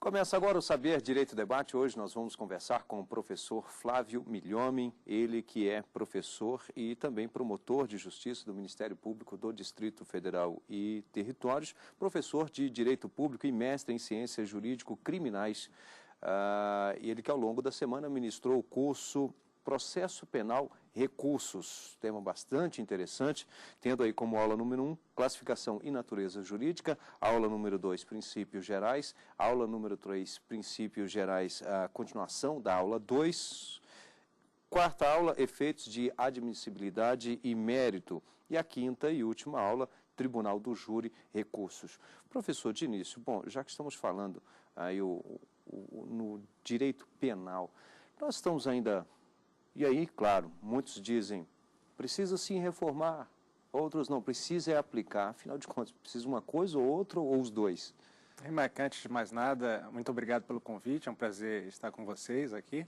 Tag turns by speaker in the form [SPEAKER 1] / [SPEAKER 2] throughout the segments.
[SPEAKER 1] Começa agora o Saber Direito Debate. Hoje nós vamos conversar com o professor Flávio Milhomem, ele que é professor e também promotor de justiça do Ministério Público do Distrito Federal e Territórios, professor de Direito Público e mestre em Ciências Jurídico-Criminais. Ele que ao longo da semana ministrou o curso Processo Penal Recursos, tema bastante interessante, tendo aí como aula número 1, classificação e natureza jurídica, aula número 2, princípios gerais, aula número 3, princípios gerais, a continuação da aula 2, quarta aula, efeitos de admissibilidade e mérito, e a quinta e última aula, Tribunal do Júri, recursos. Professor de início, bom, já que estamos falando aí no direito penal, nós estamos ainda... E aí, claro, muitos dizem, precisa sim reformar, outros não, precisa é aplicar. Afinal de contas, precisa uma coisa ou outra ou os dois?
[SPEAKER 2] Antes de mais nada, muito obrigado pelo convite, é um prazer estar com vocês aqui.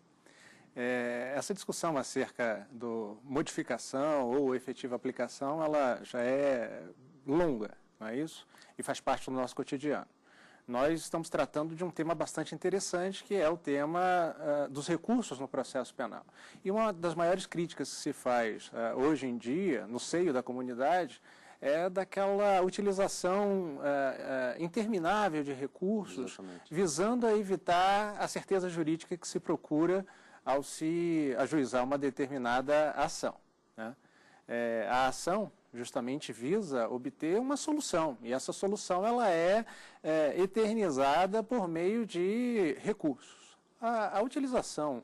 [SPEAKER 2] Essa discussão acerca do modificação ou efetiva aplicação, ela já é longa, não é isso? E faz parte do nosso cotidiano. Nós estamos tratando de um tema bastante interessante, que é o tema dos recursos no processo penal. E uma das maiores críticas que se faz hoje em dia, no seio da comunidade, é daquela utilização interminável de recursos, exatamente, visando a evitar a certeza jurídica que se procura ao se ajuizar uma determinada ação, né? A ação justamente visa obter uma solução, e essa solução ela é eternizada por meio de recursos. A utilização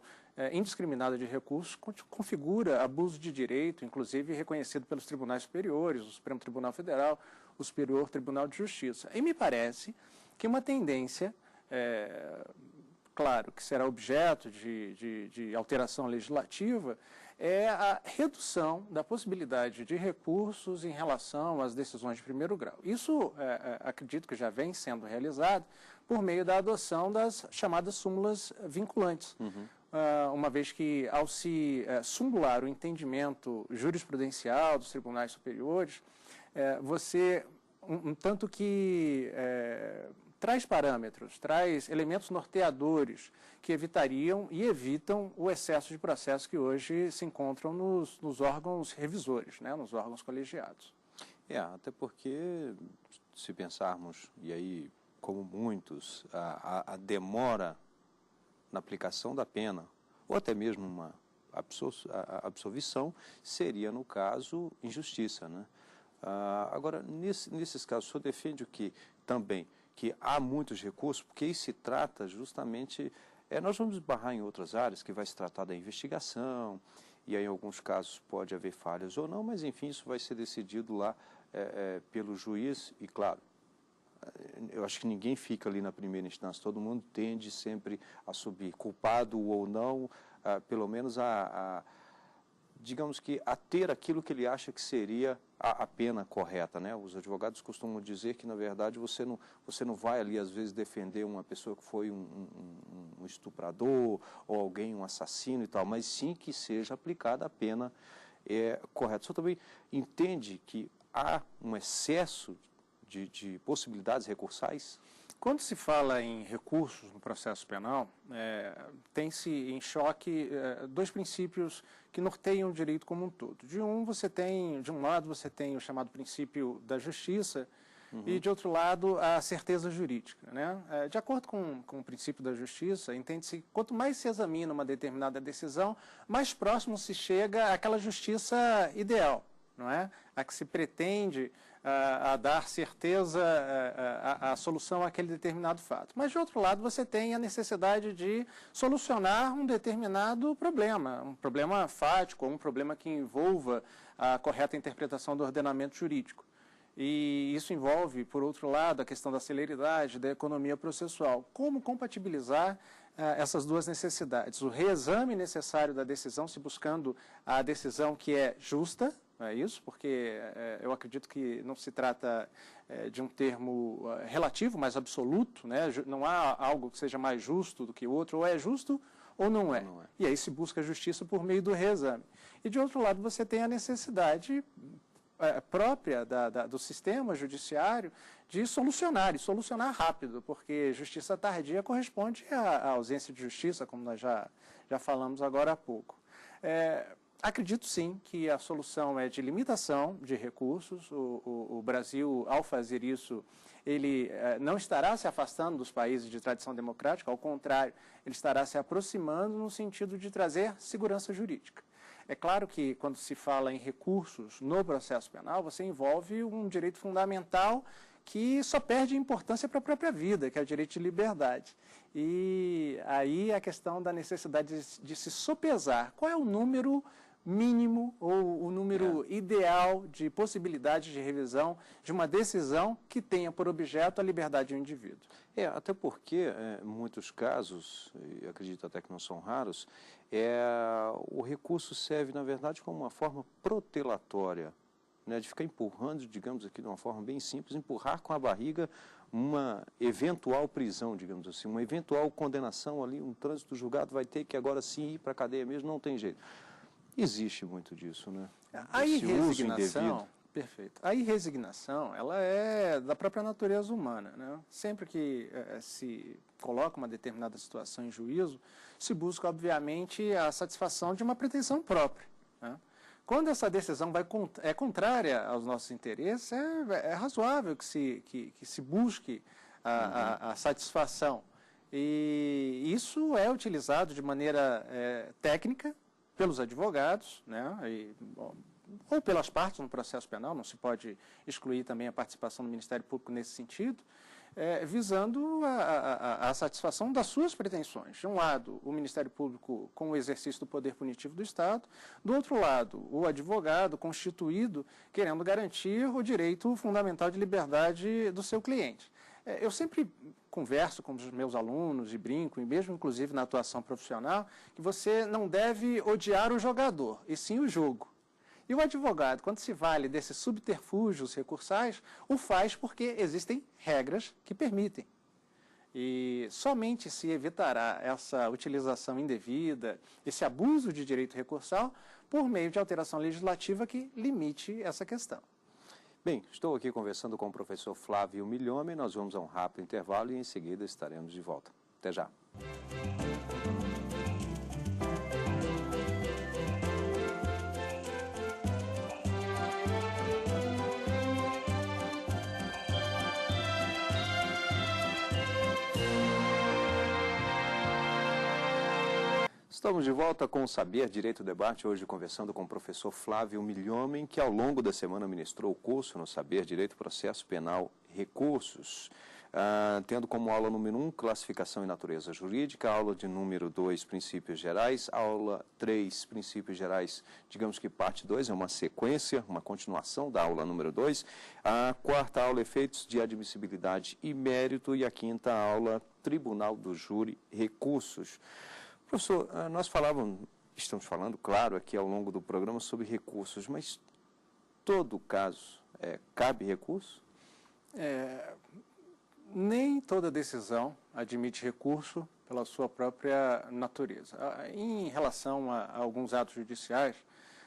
[SPEAKER 2] indiscriminada de recursos configura abuso de direito, inclusive reconhecido pelos tribunais superiores, o Supremo Tribunal Federal, o Superior Tribunal de Justiça. E me parece que uma tendência, claro, que será objeto de alteração legislativa, é a redução da possibilidade de recursos em relação às decisões de primeiro grau. Isso, acredito que já vem sendo realizado por meio da adoção das chamadas súmulas vinculantes. Uma vez que, ao se sumular o entendimento jurisprudencial dos tribunais superiores, você, tanto que... traz parâmetros, traz elementos norteadores que evitariam e evitam o excesso de processo que hoje se encontram nos órgãos revisores, né, nos órgãos colegiados.
[SPEAKER 1] Até porque, se pensarmos, e aí, como muitos, a demora na aplicação da pena, ou até mesmo uma absolvição, seria, no caso, injustiça, né? Agora, nesses casos, o senhor defende o que também? Que há muitos recursos, porque isso se trata justamente, nós vamos esbarrar em outras áreas, que vai se tratar da investigação, e aí em alguns casos pode haver falhas ou não, mas enfim, isso vai ser decidido lá pelo juiz, e claro, eu acho que ninguém fica ali na primeira instância, todo mundo tende sempre a subir, culpado ou não, pelo menos digamos que a ter aquilo que ele acha que seria a pena correta, né? Os advogados costumam dizer que, na verdade, você não vai ali, às vezes, defender uma pessoa que foi um estuprador ou alguém, um assassino e tal, mas sim que seja aplicada a pena correta. O senhor também entende que há um excesso de possibilidades recursais?
[SPEAKER 2] Quando se fala em recursos no processo penal, tem-se em choque dois princípios que norteiam o direito como um todo. De um lado você tem o chamado princípio da justiça, e de outro lado a certeza jurídica, né? De acordo com o princípio da justiça, entende-se que quanto mais se examina uma determinada decisão, mais próximo se chega àquela justiça ideal, não é? A que se pretende a dar certeza à solução àquele determinado fato. Mas, de outro lado, você tem a necessidade de solucionar um determinado problema, um problema fático, ou um problema que envolva a correta interpretação do ordenamento jurídico. E isso envolve, por outro lado, a questão da celeridade, da economia processual. Como compatibilizar essas duas necessidades? O reexame necessário da decisão, se buscando a decisão que é justa, não é isso? Porque eu acredito que não se trata de um termo relativo, mas absoluto, né? Não há algo que seja mais justo do que o outro, ou é justo ou não é. Não é. E aí se busca a justiça por meio do reexame. E, de outro lado, você tem a necessidade própria do sistema judiciário de solucionar, e solucionar rápido, porque justiça tardia corresponde à ausência de justiça, como nós já falamos agora há pouco. Acredito sim que a solução é de limitação de recursos. O Brasil, ao fazer isso, ele não estará se afastando dos países de tradição democrática, ao contrário, ele estará se aproximando no sentido de trazer segurança jurídica. É claro que, quando se fala em recursos no processo penal, você envolve um direito fundamental que só perde importância para a própria vida, que é o direito de liberdade. E aí a questão da necessidade de se sopesar qual é o número mínimo ou o número ideal de possibilidades de revisão de uma decisão que tenha por objeto a liberdade do indivíduo.
[SPEAKER 1] Até porque, em muitos casos, e acredito até que não são raros, o recurso serve, na verdade, como uma forma protelatória, né, de ficar empurrando, digamos aqui de uma forma bem simples, empurrar com a barriga uma eventual prisão, digamos assim, uma eventual condenação ali, um trânsito julgado vai ter que agora sim ir para a cadeia mesmo, não tem jeito. Existe muito disso, né?
[SPEAKER 2] A irresignação, perfeito. A irresignação, ela é da própria natureza humana, né? Sempre que se coloca uma determinada situação em juízo, se busca, obviamente, a satisfação de uma pretensão própria, né? Quando essa decisão é contrária aos nossos interesses, é razoável que se busque a satisfação. E isso é utilizado de maneira técnica pelos advogados, né, ou pelas partes no processo penal, não se pode excluir também a participação do Ministério Público nesse sentido, visando a satisfação das suas pretensões. De um lado, o Ministério Público com o exercício do poder punitivo do Estado, do outro lado, o advogado constituído querendo garantir o direito fundamental de liberdade do seu cliente. Eu sempre converso com os meus alunos e brinco, e mesmo inclusive na atuação profissional, que você não deve odiar o jogador, e sim o jogo. E o advogado, quando se vale desses subterfúgios recursais, o faz porque existem regras que permitem. E somente se evitará essa utilização indevida, esse abuso de direito recursal, por meio de alteração legislativa que limite essa questão.
[SPEAKER 1] Bem, estou aqui conversando com o professor Flávio Milhomem, nós vamos a um rápido intervalo e em seguida estaremos de volta. Até já. Estamos de volta com o Saber Direito Debate, hoje conversando com o professor Flávio Milhomem, que ao longo da semana ministrou o curso no Saber Direito Processo Penal Recursos, tendo como aula número 1, Classificação e Natureza Jurídica, aula de número 2, Princípios Gerais, aula 3, Princípios Gerais, digamos que parte 2, é uma sequência, uma continuação da aula número 2, a quarta aula, Efeitos de Admissibilidade e Mérito, e a quinta aula, Tribunal do Júri Recursos. Professor, nós estamos falando, claro, aqui ao longo do programa sobre recursos, mas todo caso cabe recurso?
[SPEAKER 2] Nem toda decisão admite recurso pela sua própria natureza. Em relação a alguns atos judiciais,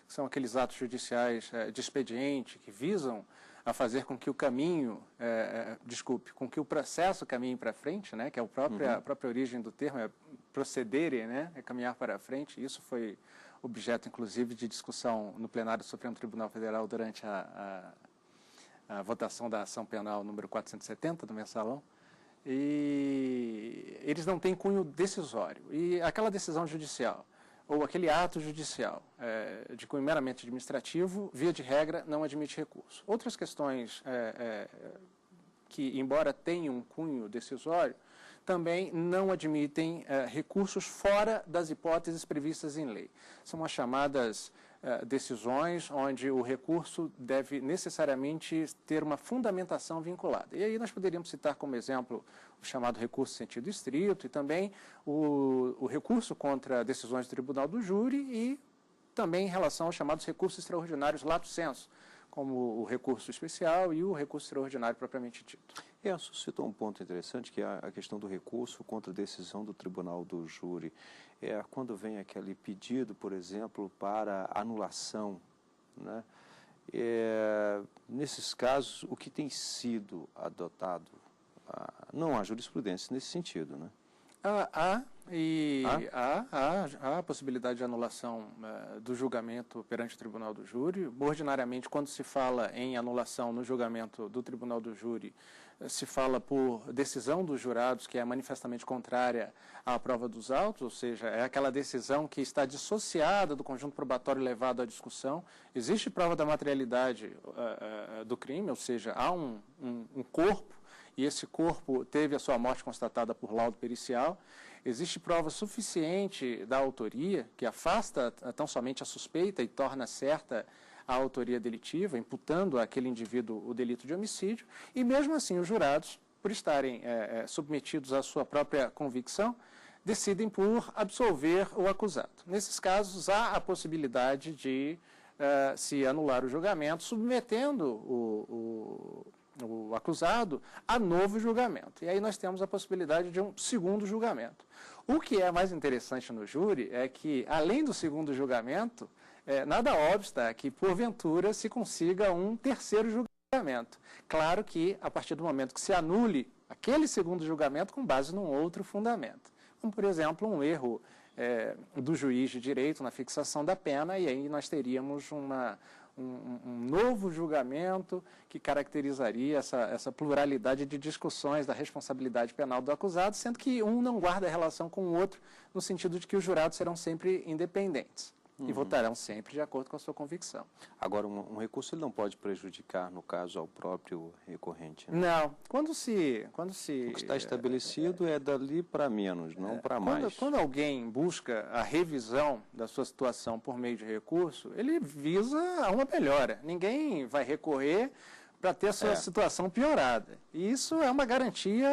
[SPEAKER 2] que são aqueles atos judiciais de expediente, que visam a fazer com que o caminho, com que o processo caminhe para frente, né, que é a própria origem do termo, é procedere, né, é caminhar para frente. Isso foi objeto, inclusive, de discussão no plenário do Supremo Tribunal Federal durante a votação da ação penal número 470 do mensalão. E eles não têm cunho decisório. E aquela decisão judicial, ou aquele ato judicial de cunho meramente administrativo, via de regra, não admite recurso. Outras questões que, embora tenham um cunho decisório, também não admitem recursos fora das hipóteses previstas em lei. São as chamadas decisões onde o recurso deve necessariamente ter uma fundamentação vinculada. E aí nós poderíamos citar como exemplo o chamado recurso em sentido estrito e também o recurso contra decisões do Tribunal do Júri e também em relação aos chamados recursos extraordinários lato sensu, como o recurso especial e o recurso extraordinário propriamente dito.
[SPEAKER 1] Suscitou um ponto interessante, que é a questão do recurso contra a decisão do Tribunal do Júri. Quando vem aquele pedido, por exemplo, para anulação, né? Nesses casos, o que tem sido adotado? Não há jurisprudência nesse sentido, né?
[SPEAKER 2] Há a possibilidade de anulação do julgamento perante o tribunal do júri. Ordinariamente, quando se fala em anulação no julgamento do tribunal do júri, se fala por decisão dos jurados que é manifestamente contrária à prova dos autos, ou seja, é aquela decisão que está dissociada do conjunto probatório levado à discussão. Existe prova da materialidade do crime, ou seja, há um corpo, e esse corpo teve a sua morte constatada por laudo pericial. Existe prova suficiente da autoria, que afasta tão somente a suspeita e torna certa a autoria delitiva, imputando àquele indivíduo o delito de homicídio, e mesmo assim os jurados, por estarem submetidos à sua própria convicção, decidem por absolver o acusado. Nesses casos, há a possibilidade de se anular o julgamento, submetendo o acusado a novo julgamento. E aí nós temos a possibilidade de um segundo julgamento. O que é mais interessante no júri é que, além do segundo julgamento, nada obsta que, porventura, se consiga um terceiro julgamento. Claro que, a partir do momento que se anule aquele segundo julgamento com base num outro fundamento. Como, por exemplo, um erro do juiz de direito na fixação da pena, e aí nós teríamos um novo julgamento que caracterizaria essa pluralidade de discussões da responsabilidade penal do acusado, sendo que um não guarda relação com o outro, no sentido de que os jurados serão sempre independentes e votarão sempre de acordo com a sua convicção.
[SPEAKER 1] Agora, um recurso ele não pode prejudicar, no caso, ao próprio recorrente, né?
[SPEAKER 2] Não. Quando se
[SPEAKER 1] o que está estabelecido é dali para menos, não para mais.
[SPEAKER 2] Quando alguém busca a revisão da sua situação por meio de recurso, ele visa uma melhora. Ninguém vai recorrer para ter a sua situação piorada. E isso é uma garantia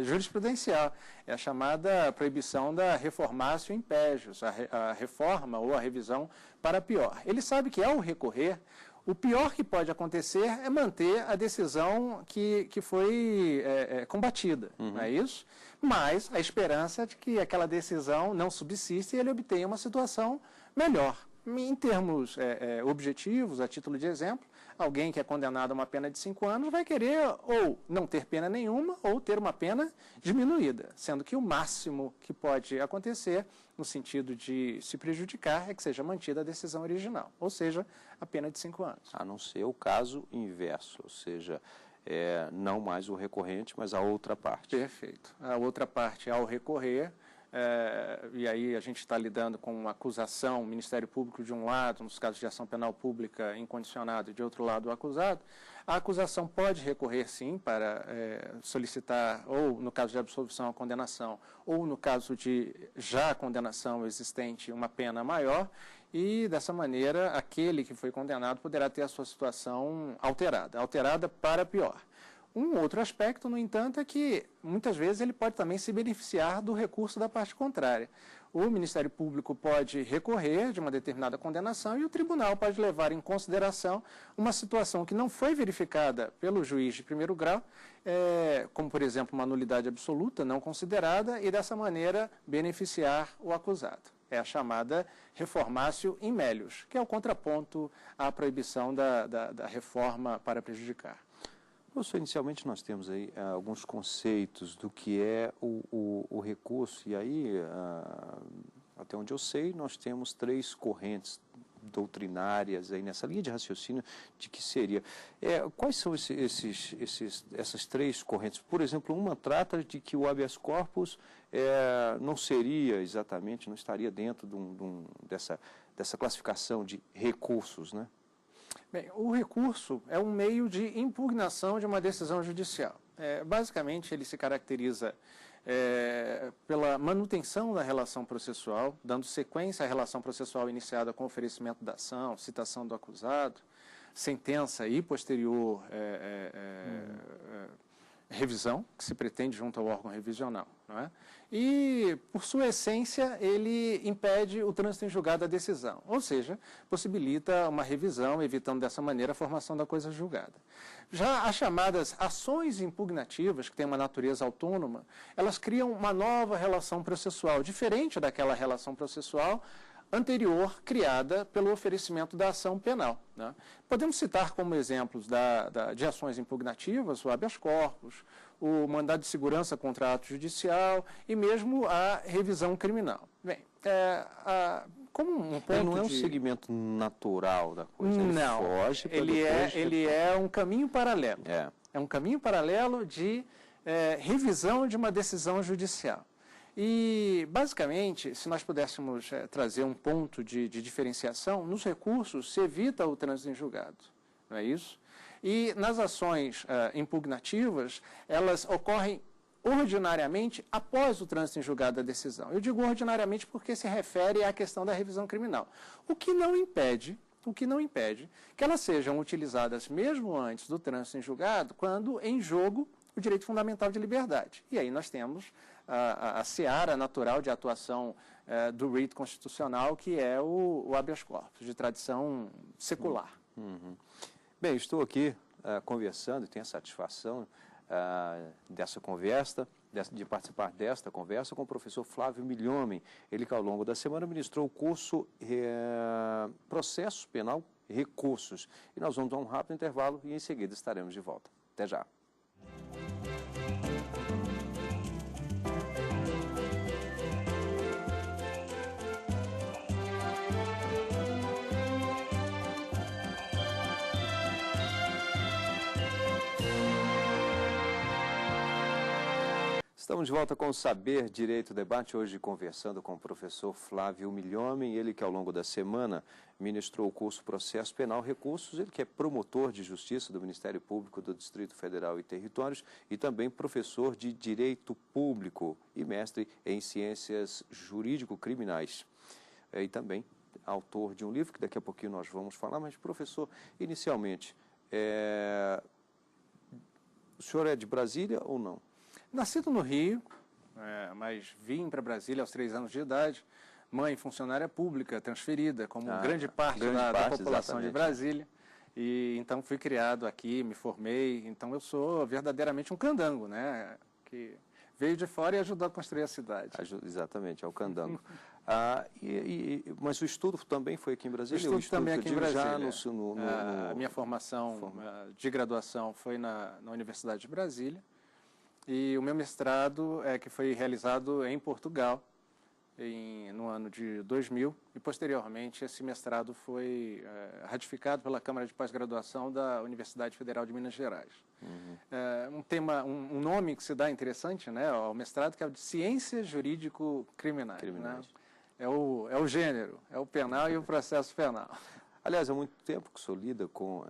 [SPEAKER 2] jurisprudencial. É a chamada proibição da reformatio impégios, a reforma ou a revisão para pior. Ele sabe que, ao recorrer, o pior que pode acontecer é manter a decisão que foi combatida, não é isso? Mas a esperança de que aquela decisão não subsista e ele obtenha uma situação melhor. Em termos objetivos, a título de exemplo, alguém que é condenado a uma pena de 5 anos vai querer ou não ter pena nenhuma ou ter uma pena diminuída, sendo que o máximo que pode acontecer, no sentido de se prejudicar, é que seja mantida a decisão original, ou seja, a pena de 5 anos.
[SPEAKER 1] A não ser o caso inverso, ou seja, não mais o recorrente, mas a outra parte.
[SPEAKER 2] Perfeito. A outra parte, ao recorrer, e aí a gente está lidando com uma acusação, o Ministério Público de um lado, nos casos de ação penal pública incondicionada, e de outro lado o acusado, a acusação pode recorrer sim para solicitar, ou no caso de absolvição, a condenação, ou no caso de já condenação existente, uma pena maior, e dessa maneira aquele que foi condenado poderá ter a sua situação alterada para pior. Um outro aspecto, no entanto, é que muitas vezes ele pode também se beneficiar do recurso da parte contrária. O Ministério Público pode recorrer de uma determinada condenação e o tribunal pode levar em consideração uma situação que não foi verificada pelo juiz de primeiro grau, como, por exemplo, uma nulidade absoluta não considerada, e dessa maneira beneficiar o acusado. É a chamada reformatio in melius, que é o contraponto à proibição da reforma para prejudicar.
[SPEAKER 1] Professor, inicialmente nós temos aí alguns conceitos do que é o recurso, e aí, até onde eu sei, nós temos 3 correntes doutrinárias aí nessa linha de raciocínio de que seria. Quais são essas 3 correntes? Por exemplo, uma trata de que o habeas corpus não seria exatamente, não estaria dentro dessa classificação de recursos, né?
[SPEAKER 2] Bem, o recurso é um meio de impugnação de uma decisão judicial. Basicamente, ele se caracteriza pela manutenção da relação processual, dando sequência à relação processual iniciada com oferecimento da ação, citação do acusado, sentença e posterior revisão, que se pretende junto ao órgão revisional, não é? E, por sua essência, ele impede o trânsito em julgado da decisão, ou seja, possibilita uma revisão, evitando dessa maneira a formação da coisa julgada. Já as chamadas ações impugnativas, que têm uma natureza autônoma, elas criam uma nova relação processual, diferente daquela relação processual anterior criada pelo oferecimento da ação penal, né? Podemos citar como exemplos de ações impugnativas o habeas corpus, o mandado de segurança contra ato judicial e mesmo a revisão criminal. Bem, como um ponto
[SPEAKER 1] ele não é um segmento natural da coisa, ele
[SPEAKER 2] não,
[SPEAKER 1] foge para
[SPEAKER 2] ele é um caminho paralelo. É um caminho paralelo de revisão de uma decisão judicial. E, basicamente, se nós pudéssemos trazer um ponto de diferenciação, nos recursos se evita o trânsito em julgado, não é isso? E nas ações impugnativas, elas ocorrem ordinariamente após o trânsito em julgado da decisão. Eu digo ordinariamente porque se refere à questão da revisão criminal. O que não impede que elas sejam utilizadas mesmo antes do trânsito em julgado, quando em jogo o direito fundamental de liberdade. E aí nós temos a seara natural de atuação do rito constitucional, que é o habeas corpus, de tradição secular.
[SPEAKER 1] Bem, estou aqui conversando e tenho a satisfação dessa conversa, de participar desta conversa com o professor Flávio Milhomem, ele que ao longo da semana ministrou o curso Processo Penal Recursos. E nós vamos a um rápido intervalo e em seguida estaremos de volta. Até já. Estamos de volta com o Saber Direito Debate, hoje conversando com o professor Flávio Milhomem, ele que ao longo da semana ministrou o curso Processo Penal Recursos, ele que é promotor de Justiça do Ministério Público do Distrito Federal e Territórios e também professor de Direito Público e mestre em Ciências Jurídico-Criminais. E também autor de um livro que daqui a pouquinho nós vamos falar, mas professor, inicialmente, o senhor é de Brasília ou não?
[SPEAKER 2] Nascido no Rio, mas vim para Brasília aos 3 anos de idade. Mãe funcionária pública, transferida, como grande parte da população de Brasília. E então fui criado aqui, me formei. Então eu sou verdadeiramente um candango, né? Que veio de fora e ajudou a construir a cidade.
[SPEAKER 1] Exatamente, é o candango. Mas o estudo também foi aqui em Brasília?
[SPEAKER 2] O estudo também aqui em Brasília.
[SPEAKER 1] A
[SPEAKER 2] minha formação de graduação foi na Universidade de Brasília. E o meu mestrado que foi realizado em Portugal, no ano de 2000, e posteriormente esse mestrado foi ratificado pela Câmara de Pós-Graduação da Universidade Federal de Minas Gerais. Um nome que se dá interessante, né, ao mestrado, que é o de Ciências Jurídico-Criminais. Né? É o gênero, é o penal e o processo penal.
[SPEAKER 1] Aliás, há muito tempo que o senhor lida com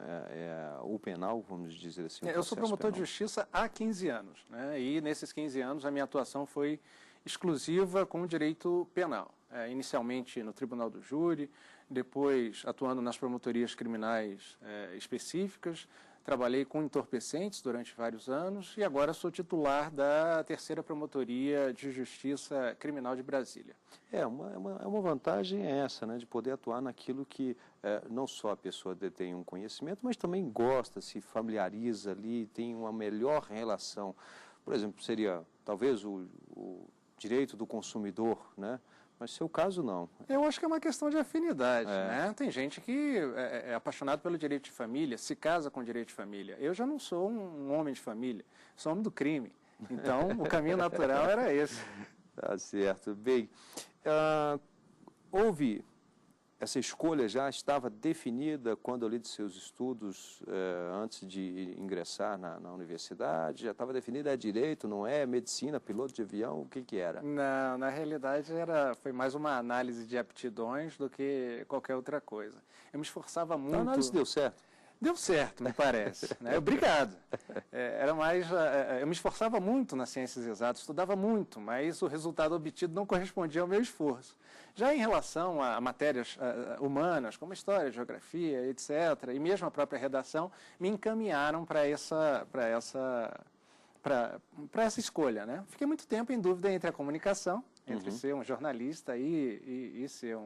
[SPEAKER 1] o penal, vamos dizer assim.
[SPEAKER 2] Eu sou promotor de justiça há 15 anos, né? E nesses 15 anos a minha atuação foi exclusiva com o direito penal. Inicialmente no Tribunal do Júri, depois atuando nas promotorias criminais específicas, trabalhei com entorpecentes durante vários anos e agora sou titular da 3ª Promotoria de Justiça Criminal de Brasília.
[SPEAKER 1] Uma vantagem é essa, né, de poder atuar naquilo que não só a pessoa detém um conhecimento, mas também gosta, se familiariza ali, tem uma melhor relação. Por exemplo, seria talvez o direito do consumidor, né? Mas seu caso não.
[SPEAKER 2] Eu acho que é uma questão de afinidade, né? Tem gente que é apaixonado pelo direito de família, se casa com direito de família. Eu já não sou um homem de família, sou homem do crime. Então, o caminho natural era esse.
[SPEAKER 1] Tá certo. Bem, houve... Essa escolha já estava definida quando ali de seus estudos, antes de ingressar na universidade? Já estava definida, é direito, não é? Medicina, piloto de avião, o que era?
[SPEAKER 2] Não, na realidade foi mais uma análise de aptidões do que qualquer outra coisa. Eu me esforçava muito...
[SPEAKER 1] A análise deu certo?
[SPEAKER 2] Deu certo, me parece. Né? Obrigado. Eu me esforçava muito nas ciências exatas, estudava muito, mas o resultado obtido não correspondia ao meu esforço. Já em relação a matérias humanas, como história, geografia, etc., e mesmo a própria redação, me encaminharam para essa escolha. Né? Fiquei muito tempo em dúvida entre a comunicação, entre ser um jornalista e ser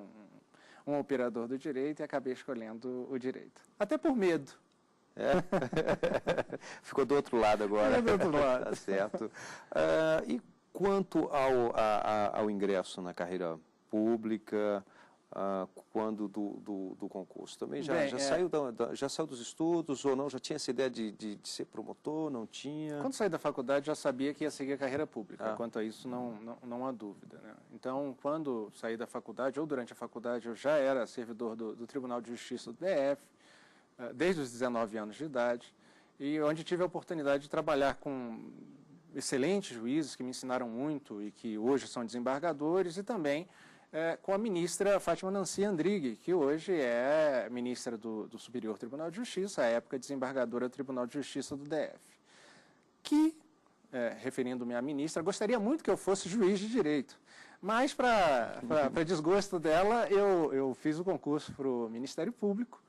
[SPEAKER 2] um operador do direito, e acabei escolhendo o direito. Até por medo.
[SPEAKER 1] Ficou do outro lado agora.
[SPEAKER 2] Do outro lado.
[SPEAKER 1] Tá certo. E quanto ao ingresso na carreira pública, quando do concurso? Também já saiu dos estudos ou não? Já tinha essa ideia de ser promotor? Não tinha?
[SPEAKER 2] Quando saí da faculdade, já sabia que ia seguir a carreira pública. Quanto a isso, não há dúvida, né? Então, quando saí da faculdade, ou durante a faculdade, eu já era servidor do Tribunal de Justiça do DF, desde os 19 anos de idade, e onde tive a oportunidade de trabalhar com excelentes juízes que me ensinaram muito e que hoje são desembargadores, e também com a ministra Fátima Nancy Andrighi, que hoje é ministra do Superior Tribunal de Justiça, à época desembargadora do Tribunal de Justiça do DF, que, referindo-me à ministra, gostaria muito que eu fosse juiz de direito, mas para desgosto dela, eu fiz o concurso para o Ministério Público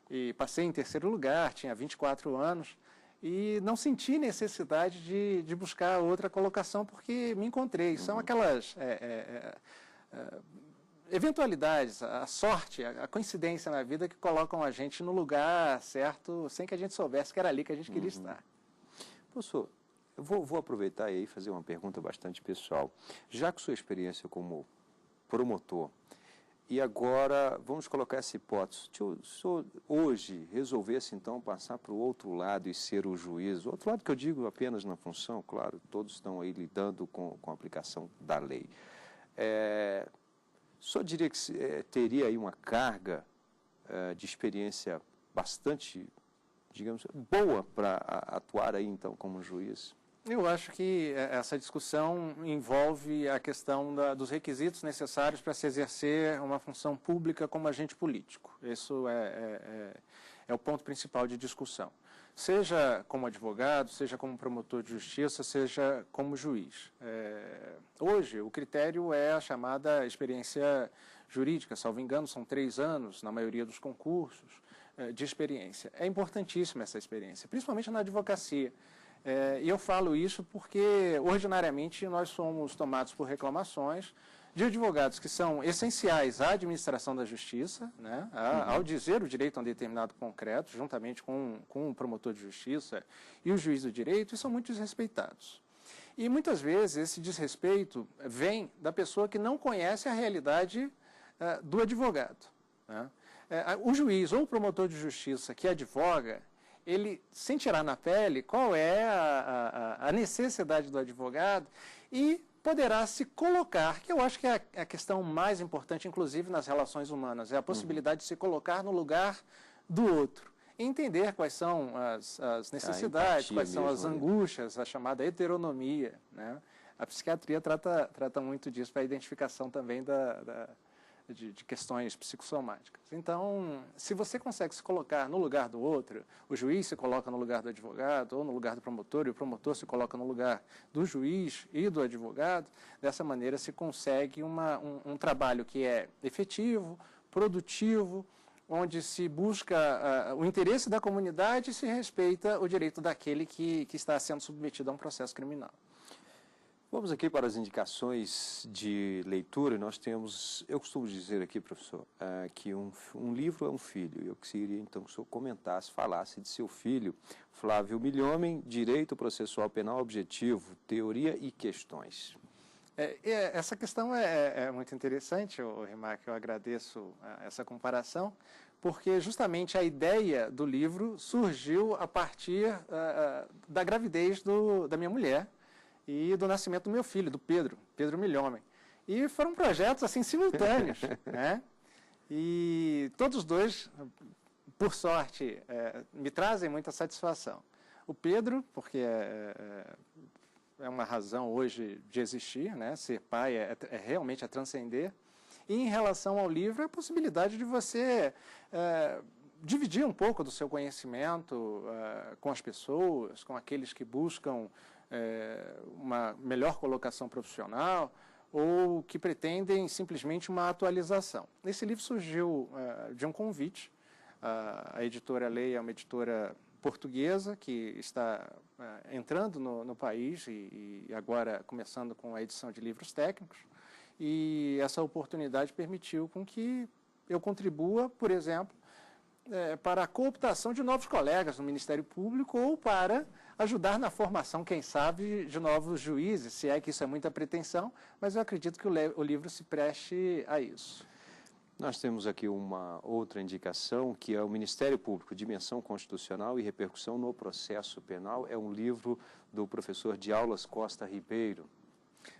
[SPEAKER 2] e passei em terceiro lugar, tinha 24 anos, e não senti necessidade de buscar outra colocação porque me encontrei. São aquelas eventualidades, a sorte, a coincidência na vida que colocam a gente no lugar certo sem que a gente soubesse que era ali que a gente queria estar.
[SPEAKER 1] Professor, eu vou aproveitar e aí fazer uma pergunta bastante pessoal. Já que sua experiência como promotor, e agora vamos colocar essa hipótese, se o senhor hoje resolvesse então passar para o outro lado e ser o juiz, o outro lado que eu digo apenas na função, claro, todos estão aí lidando com a aplicação da lei. Só diria que teria aí uma carga de experiência bastante, digamos, boa para atuar aí então como juiz?
[SPEAKER 2] Eu acho que essa discussão envolve a questão dos requisitos necessários para se exercer uma função pública como agente político. Isso é o ponto principal de discussão. Seja como advogado, seja como promotor de justiça, seja como juiz. Hoje, o critério é a chamada experiência jurídica, salvo engano, são 3 anos, na maioria dos concursos, de experiência. É importantíssima essa experiência, principalmente na advocacia. E eu falo isso porque, ordinariamente, nós somos tomados por reclamações de advogados que são essenciais à administração da justiça, né, ao dizer o direito a um determinado concreto, juntamente com o promotor de justiça e o juiz do direito, e são muito desrespeitados. E, muitas vezes, esse desrespeito vem da pessoa que não conhece a realidade do advogado, né? O juiz ou o promotor de justiça que advoga, ele sentirá na pele qual é a necessidade do advogado e poderá se colocar, que eu acho que é a questão mais importante, inclusive nas relações humanas, é a possibilidade de se colocar no lugar do outro, entender quais são as necessidades, quais são as angústias, a chamada heteronomia, né? A psiquiatria trata muito disso para a identificação também de questões psicossomáticas. Então, se você consegue se colocar no lugar do outro, o juiz se coloca no lugar do advogado, ou no lugar do promotor, e o promotor se coloca no lugar do juiz e do advogado, dessa maneira se consegue um trabalho que é efetivo, produtivo, onde se busca o interesse da comunidade e se respeita o direito daquele que está sendo submetido a um processo criminal.
[SPEAKER 1] Vamos aqui para as indicações de leitura. Nós temos, eu costumo dizer aqui, professor, que um livro é um filho. Eu queria então que o senhor comentasse, falasse de seu filho, Flávio Milhomem, Direito Processual Penal Objetivo, Teoria e Questões.
[SPEAKER 2] Essa questão é muito interessante, Rimac, eu agradeço essa comparação, porque justamente a ideia do livro surgiu a partir da gravidez da minha mulher, e do nascimento do meu filho, do Pedro Milhomem. E foram projetos assim simultâneos, né? E todos os dois, por sorte, me trazem muita satisfação. O Pedro, porque é uma razão hoje de existir, né? Ser pai realmente transcender. E em relação ao livro, a possibilidade de você dividir um pouco do seu conhecimento com as pessoas, com aqueles que buscam uma melhor colocação profissional ou que pretendem simplesmente uma atualização. Esse livro surgiu de um convite. A editora Leia é uma editora portuguesa que está entrando no país e agora começando com a edição de livros técnicos. E essa oportunidade permitiu com que eu contribua, por exemplo, para a cooptação de novos colegas no Ministério Público ou para ajudar na formação, quem sabe, de novos juízes, se é que isso é muita pretensão, mas eu acredito que o livro se preste a isso.
[SPEAKER 1] Nós temos aqui uma outra indicação, que é o Ministério Público, Dimensão Constitucional e Repercussão no Processo Penal. É um livro do professor de aulas Costa Ribeiro.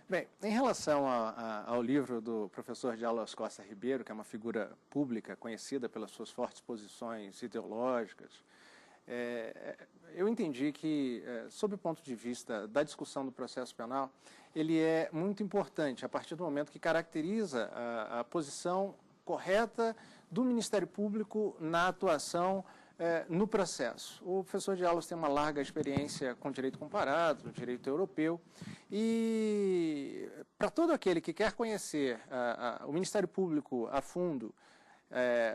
[SPEAKER 2] Bem, em relação ao livro do professor de aulas Costa Ribeiro, que é uma figura pública conhecida pelas suas fortes posições ideológicas, eu entendi que, sob o ponto de vista da discussão do processo penal, ele é muito importante a partir do momento que caracteriza a posição correta do Ministério Público na atuação no processo. O professor de aulas tem uma larga experiência com direito comparado, no direito europeu, e para todo aquele que quer conhecer o Ministério Público a fundo,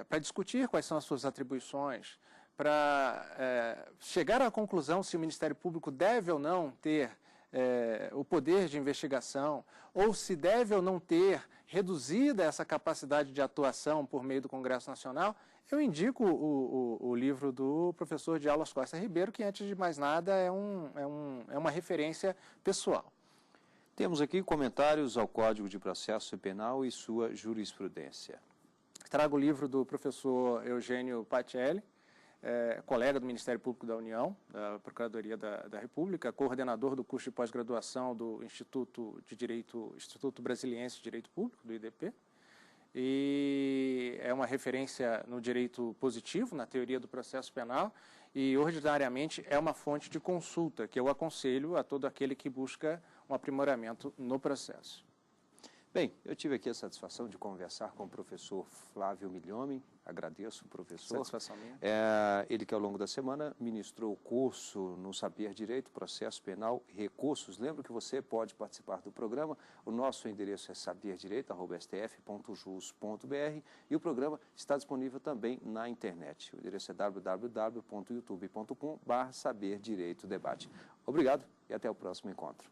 [SPEAKER 2] para discutir quais são as suas atribuições, para chegar à conclusão se o Ministério Público deve ou não ter o poder de investigação, ou se deve ou não ter reduzida essa capacidade de atuação por meio do Congresso Nacional, eu indico o livro do professor de aulas Costa Ribeiro, que, antes de mais nada, é uma referência pessoal.
[SPEAKER 1] Temos aqui comentários ao Código de Processo Penal e sua jurisprudência.
[SPEAKER 2] Trago o livro do professor Eugênio Pacelli, colega do Ministério Público da União, da Procuradoria da República, coordenador do curso de pós-graduação do Instituto Brasiliense de Direito Público, do IDP, e é uma referência no direito positivo, na teoria do processo penal, e ordinariamente é uma fonte de consulta que eu aconselho a todo aquele que busca um aprimoramento no processo.
[SPEAKER 1] Bem, eu tive aqui a satisfação de conversar com o professor Flávio Milhomem, agradeço, professor.
[SPEAKER 2] Satisfação minha.
[SPEAKER 1] Ele que ao longo da semana ministrou o curso no Saber Direito, Processo Penal e Recursos. Lembro que você pode participar do programa, o nosso endereço é saberdireito@stf.jus.br e o programa está disponível também na internet. O endereço é www.youtube.com/saberdireitodebate. Obrigado e até o próximo encontro.